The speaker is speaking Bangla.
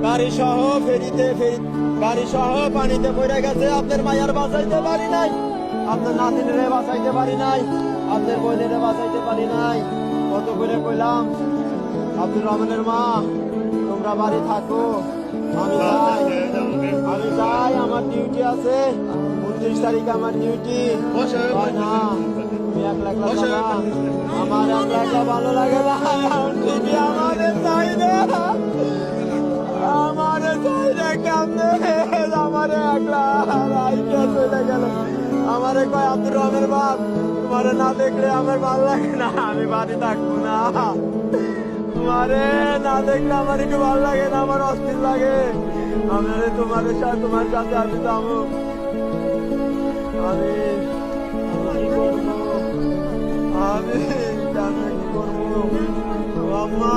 গাড়ি সহ গাড়ি সহ পানিতে পড়ে গেছে। আপনার মায়ার বাঁচাইতে পারি নাই, আপনার নাতিনেরে বাঁচাইতে পারি নাই, আপনার বোনেরে বাঁচাইতে পারি নাই। কত করে কইলাম আব্দুর রহমানের মা তোমরা বাড়ি থাকো, আমি যাই, আমার ডিউটি আছে, 29 তারিখে আমার ডিউটি। না তুমি একলা একলা যাবা, আমার একলা একলা ভালো লাগে না। ঠিকই আমাদের চাই না, আমারে চাই না কেমনে, আমারে একলা রাইকে চলে গেল। আমারে কয় আব্দুর রহমানের বাপ তোমারে না দেখলে আমার ভালো লাগে না, আমি বাড়ি থাকবো না। তোমারে না দেখলে আমার একটু ভালো লাগে না, আমার অস্থির লাগে। আমি তোমার সাথে আমি যাবো। আমি কি করবো, আমি কি করবো আম্মা।